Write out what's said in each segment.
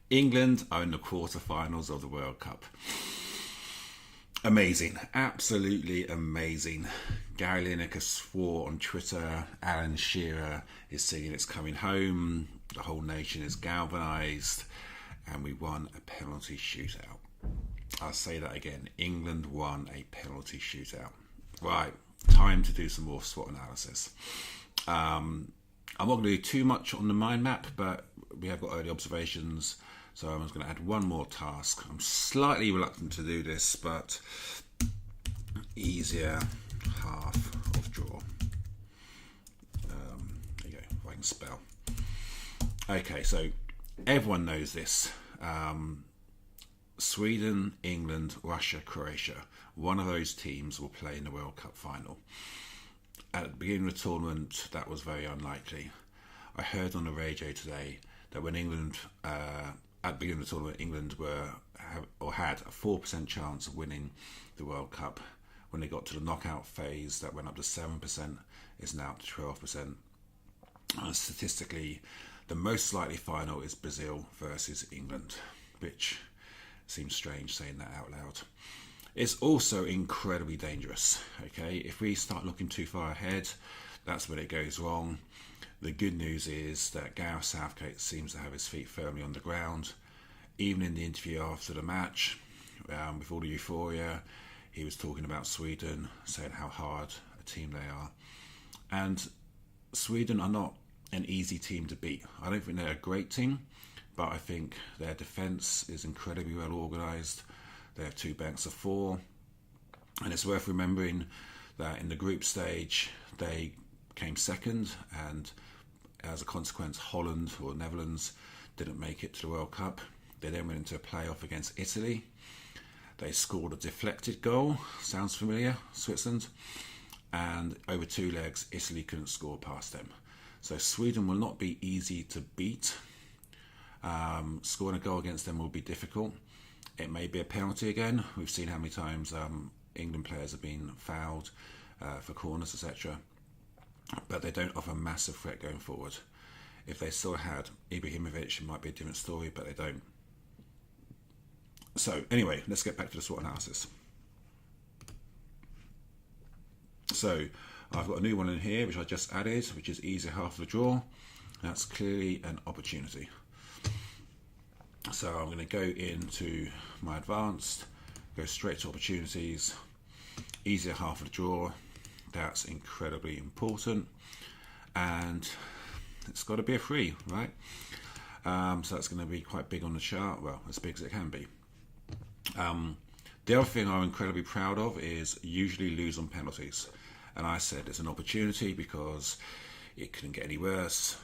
England are in the quarterfinals of the World Cup. Amazing, absolutely amazing. Gary Lineker swore on Twitter. Alan Shearer is singing "It's Coming Home." The whole nation is galvanised, and we won a penalty shootout. I'll say that again. England won a penalty shootout. Right, time to do some more SWOT analysis. I'm not going to do too much on the mind map, but we have got early observations, so I'm just going to add one more task. I'm slightly reluctant to do this, but easier half of draw. There you go, if I can spell. Okay, so everyone knows this. Sweden, England, Russia, Croatia. One of those teams will play in the World Cup final. At the beginning of the tournament, that was very unlikely. I heard on the radio today that when England, at the beginning of the tournament, England had a 4% chance of winning the World Cup. When they got to the knockout phase, that went up to 7%, is now up to 12%. And statistically, the most likely final is Brazil versus England, which seems strange saying that out loud. It's also incredibly dangerous. Okay, if we start looking too far ahead, that's when it goes wrong. The good news is that Gareth Southgate seems to have his feet firmly on the ground. Even in the interview after the match, with all the euphoria, he was talking about Sweden, saying how hard a team they are. And Sweden are not an easy team to beat. I don't think they're a great team, but I think their defence is incredibly well organised. They have 2 banks of 4, and it's worth remembering that in the group stage they came second, and as a consequence Holland or Netherlands didn't make it to the World Cup. They then went into a playoff against Italy. They scored a deflected goal, sounds familiar, Switzerland, and over 2 legs Italy couldn't score past them. So Sweden will not be easy to beat. Scoring a goal against them will be difficult. It may be a penalty again. We've seen how many times England players have been fouled for corners, etc. But they don't offer a massive threat going forward. If they still had Ibrahimovic, it might be a different story, but they don't. So anyway, let's get back to the SWOT analysis. So I've got a new one in here, which I just added, which is easier half of the draw. That's clearly an opportunity. So I'm going to go into my advanced, go straight to opportunities, easier half of the draw. That's incredibly important, and it's got to be a free, right? So that's going to be quite big on the chart, well, as big as it can be. The other thing I'm incredibly proud of is usually lose on penalties, and I said it's an opportunity because it couldn't get any worse.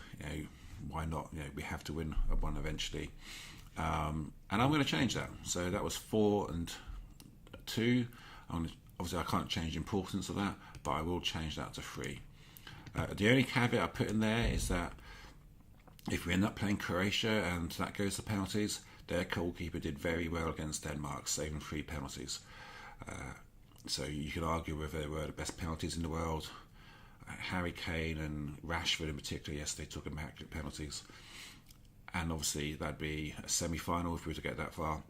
Why not? We have to win one eventually. And I'm going to change that. So that was 4 and 2. Obviously, I can't change the importance of that, but I will change that to 3. The only caveat I put in there is that if we end up playing Croatia and that goes to penalties, their goalkeeper did very well against Denmark, saving 3 penalties. So you could argue whether they were the best penalties in the world. Harry Kane and Rashford in particular, yes, they took immaculate penalties. And obviously that'd be a semi-final if we were to get that far.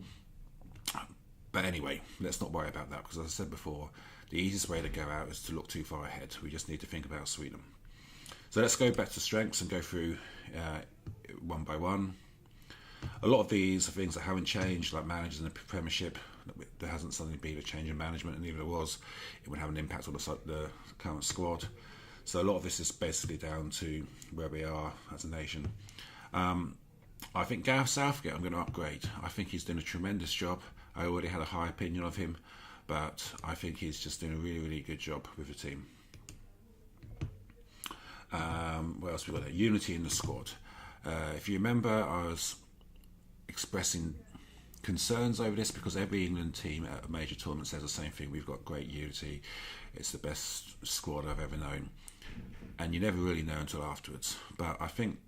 But anyway, let's not worry about that, because as I said before, the easiest way to go out is to look too far ahead. We just need to think about Sweden. So let's go back to strengths and go through one by one. A lot of these are things that haven't changed, like managers in the Premiership. There hasn't suddenly been a change in management, and even if it was, it would have an impact on the current squad. So a lot of this is basically down to where we are as a nation. I think Gareth Southgate I'm going to upgrade. I think he's doing a tremendous job. I already had a high opinion of him, but I think he's just doing a really, really good job with the team. What else we got there? Unity in the squad. If you remember, I was expressing concerns over this because every England team at a major tournament says the same thing. We've got great unity. It's the best squad I've ever known. And you never really know until afterwards. But I think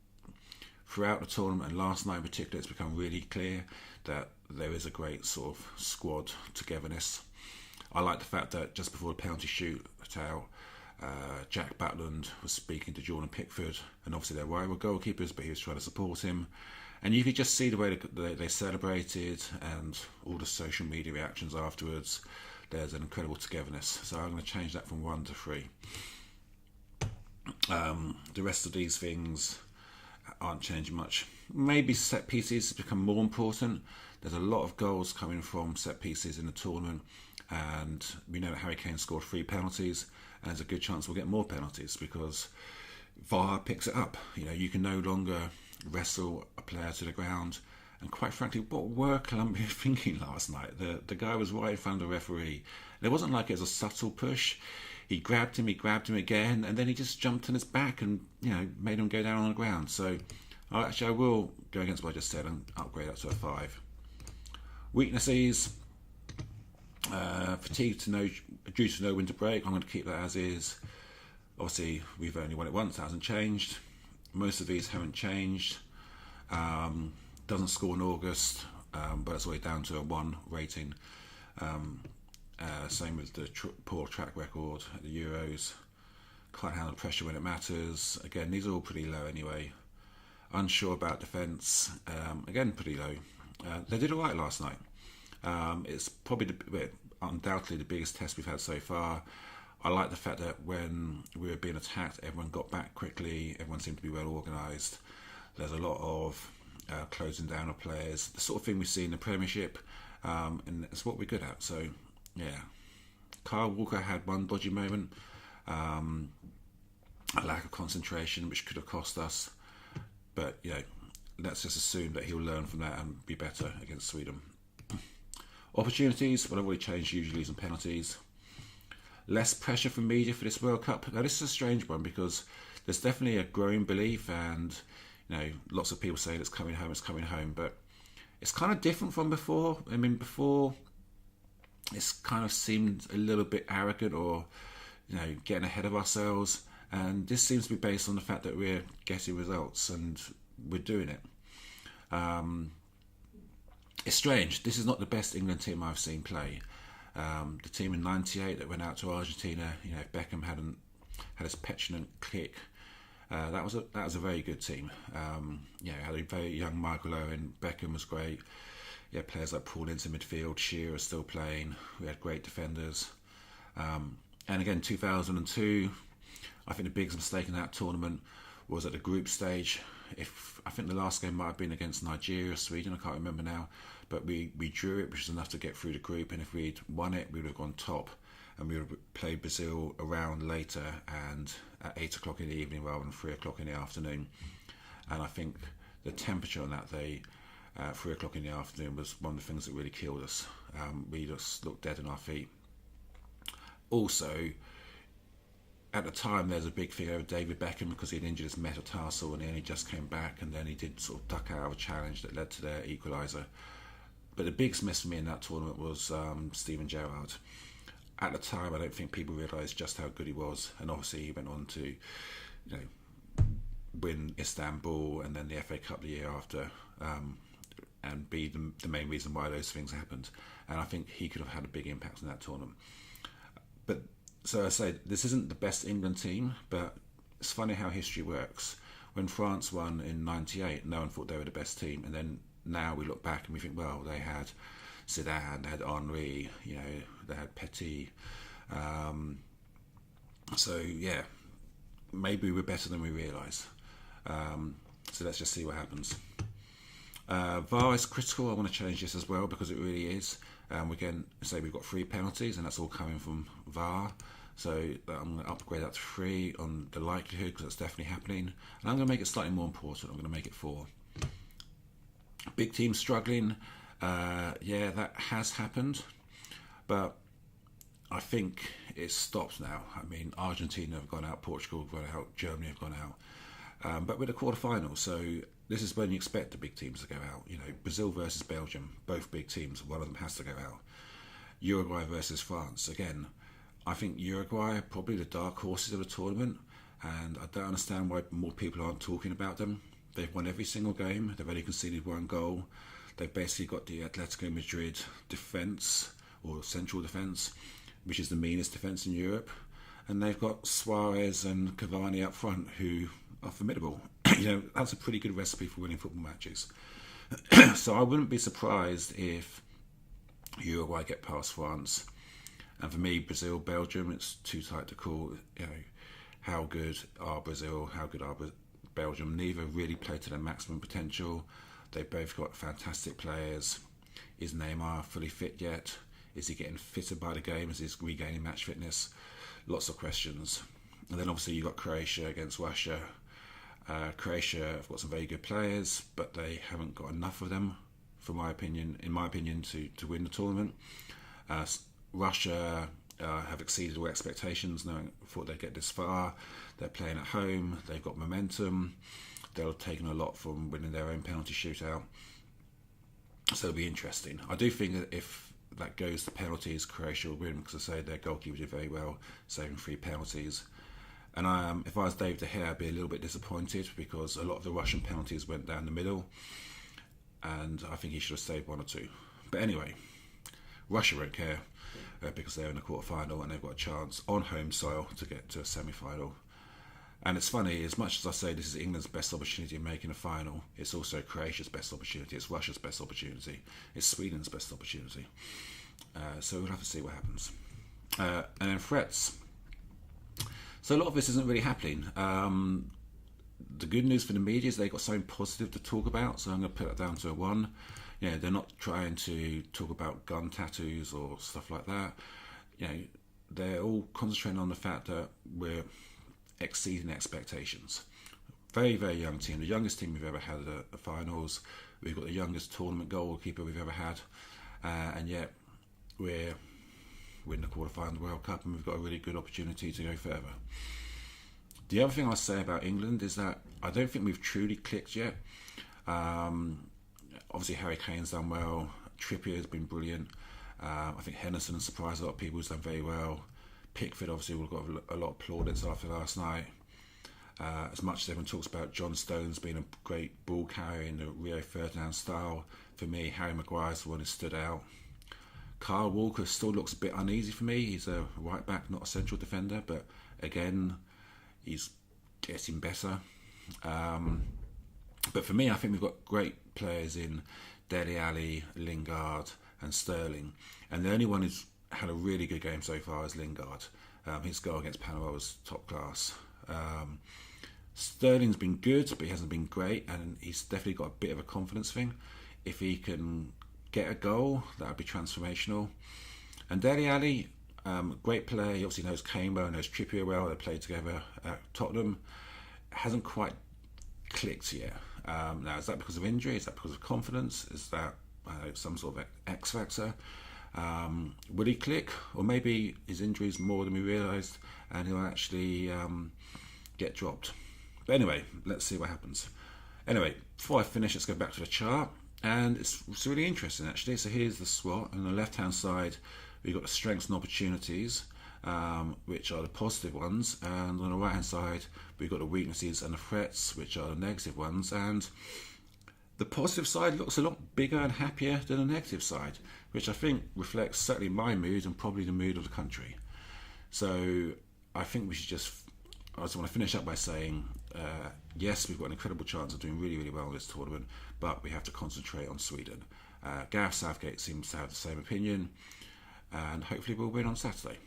throughout the tournament, and last night in particular, it's become really clear that there is a great sort of squad togetherness. I like the fact that just before the penalty shootout, Jack Butland was speaking to Jordan Pickford, and obviously they're rival goalkeepers, but he was trying to support him. And you could just see the way they celebrated and all the social media reactions afterwards. There's an incredible togetherness. So I'm going to change that from 1 to 3. The rest of these things aren't changing much. Maybe set pieces become more important. There's a lot of goals coming from set pieces in the tournament, and we know that Harry Kane scored 3 penalties, and there's a good chance we'll get more penalties because VAR picks it up. You can no longer wrestle a player to the ground. And quite frankly, what were Colombia thinking last night? The guy was right in front of the referee. And it wasn't like it was a subtle push. He grabbed him again, and then he just jumped on his back and made him go down on the ground. So I will go against what I just said and upgrade that to a 5. Weaknesses, fatigue due to no winter break. I'm going to keep that as is. Obviously, we've only won it once. That hasn't changed. Most of these haven't changed. Doesn't score in August, but it's always down to a 1 rating. Same with the poor track record at the Euros. Can't handle pressure when it matters. Again, these are all pretty low anyway. Unsure about defence. Again, pretty low. They did all right last night. It's probably undoubtedly the biggest test we've had so far. I like the fact that when we were being attacked, everyone got back quickly. Everyone seemed to be well organised. There's a lot of closing down of players, the sort of thing we see in the Premiership, and it's what we're good at. So, yeah. Kyle Walker had one dodgy moment, a lack of concentration, which could have cost us. But, let's just assume that he'll learn from that and be better against Sweden. Opportunities, well, I've already changed usuallys and penalties. Less pressure from media for this World Cup. Now, this is a strange one because there's definitely a growing belief, and lots of people saying it's coming home, but it's kind of different from before. I mean, before it's kind of seemed a little bit arrogant or getting ahead of ourselves, and this seems to be based on the fact that we're getting results and we're doing it. It's strange. This is not the best England team I've seen play. The team in '98 that went out to Argentina, if Beckham hadn't had his petulant kick, that was a very good team. Had a very young Michael Owen. Beckham was great. Yeah, players like Paul into midfield. Shearer still playing. We had great defenders. And again, 2002, I think the biggest mistake in that tournament was at the group stage. I think the last game might have been against Nigeria, Sweden, I can't remember now, but we drew it, which was enough to get through the group, and if we'd won it, we would have gone top, and we would have played Brazil around later and at 8 o'clock in the evening rather than 3 o'clock in the afternoon. And I think the temperature on that day, 3 o'clock in the afternoon, was one of the things that really killed us. We just looked dead on our feet. Also, at the time, there's a big thing over David Beckham because he'd injured his metatarsal and he only just came back, and then he did sort of duck out of a challenge that led to their equaliser. But the biggest miss for me in that tournament was Steven Gerrard. At the time, I don't think people realised just how good he was, and obviously he went on to, win Istanbul and then the FA Cup the year after, and be the main reason why those things happened. And I think he could have had a big impact in that tournament. But so I say, this isn't the best England team, but it's funny how history works. When France won in '98, no one thought they were the best team, and then now we look back and we think, well, they had Zidane, they had Henry, they had Petit. So yeah, maybe we're better than we realise. So let's just see what happens. VAR is critical. I want to change this as well because it really is. Again, say we've got 3 penalties, and that's all coming from VAR. So I'm going to upgrade that to 3 on the likelihood, because that's definitely happening. And I'm going to make it slightly more important. I'm going to make it 4. Big teams struggling. Yeah, that has happened. But I think it's stopped now. I mean, Argentina have gone out, Portugal have gone out, Germany have gone out. But we're the quarterfinals, so this is when you expect the big teams to go out. Brazil versus Belgium, both big teams. One of them has to go out. Uruguay versus France. Again, I think Uruguay are probably the dark horses of the tournament, and I don't understand why more people aren't talking about them. They've won every single game. They've only conceded 1 goal. They've basically got the Atletico Madrid defence, or central defence, which is the meanest defence in Europe. And they've got Suarez and Cavani up front, who are formidable. that's a pretty good recipe for winning football matches. So I wouldn't be surprised if Uruguay get past France. And for me, Brazil, Belgium, it's too tight to call. How good are Brazil? How good are Belgium? Neither really played to their maximum potential. They both got fantastic players. Is Neymar fully fit yet? Is he getting fitter by the game? Is he regaining match fitness? Lots of questions. And then obviously you've got Croatia against Russia. Croatia have got some very good players, but they haven't got enough of them, in my opinion, to win the tournament. Russia have exceeded all expectations. No one thought they'd get this far. They're playing at home. They've got momentum. They'll have taken a lot from winning their own penalty shootout. So it'll be interesting. I do think that if that goes to penalties, Croatia will win, because I say their goalkeeper did very well, saving 3 penalties. And if I was David De Gea, I'd be a little bit disappointed, because a lot of the Russian penalties went down the middle, and I think he should have saved 1 or 2. But anyway, Russia won't care, because they're in the quarter-final and they've got a chance on home soil to get to a semi-final. And it's funny, as much as I say this is England's best opportunity in making a final, it's also Croatia's best opportunity, it's Russia's best opportunity, it's Sweden's best opportunity. So we'll have to see what happens. And then threats. So a lot of this isn't really happening. The good news for the media is they've got something positive to talk about, so I'm going to put that down to a 1. They're not trying to talk about gun tattoos or stuff like that. They're all concentrating on the fact that we're exceeding expectations. Very, very young team, the youngest team we've ever had at the finals. We've got the youngest tournament goalkeeper we've ever had, and yet we're in the quarterfinal of the World Cup, and we've got a really good opportunity to go further. The other thing I'll say about England is that I don't think we've truly clicked yet. Obviously Harry Kane's done well, Trippier's been brilliant. I think Henderson has surprised a lot of people, he's done very well. Pickford obviously will got a lot of plaudits after last night. As much as everyone talks about John Stones being a great ball carrier in the Rio Ferdinand style, for me Harry Maguire's the one who stood out. Kyle Walker still looks a bit uneasy for me. He's a right back, not a central defender, but again, he's getting better. But for me, I think we've got great players in Dele Alli, Lingard and Sterling. And the only one who's had a really good game so far is Lingard. His goal against Panama was top class. Sterling's been good, but he hasn't been great, and he's definitely got a bit of a confidence thing. If he can get a goal, that would be transformational. And Dele Alli, great player. He obviously knows Kane well, knows Trippier well. They played together at Tottenham. Hasn't quite clicked yet. Now, is that because of injury? Is that because of confidence? Is that some sort of X factor? Will he click? Or maybe his injury is more than we realised, and he'll actually get dropped. But anyway, let's see what happens. Anyway, before I finish, let's go back to the chart. And it's really interesting, actually. So here's the SWOT. On the left-hand side, we've got the strengths and opportunities, which are the positive ones. And on the right-hand side, we've got the weaknesses and the threats, which are the negative ones. And the positive side looks a lot bigger and happier than the negative side, which I think reflects certainly my mood and probably the mood of the country. So I think we should I just want to finish up by saying, yes, we've got an incredible chance of doing really, really well in this tournament, but we have to concentrate on Sweden. Gareth Southgate seems to have the same opinion, and hopefully we'll win on Saturday.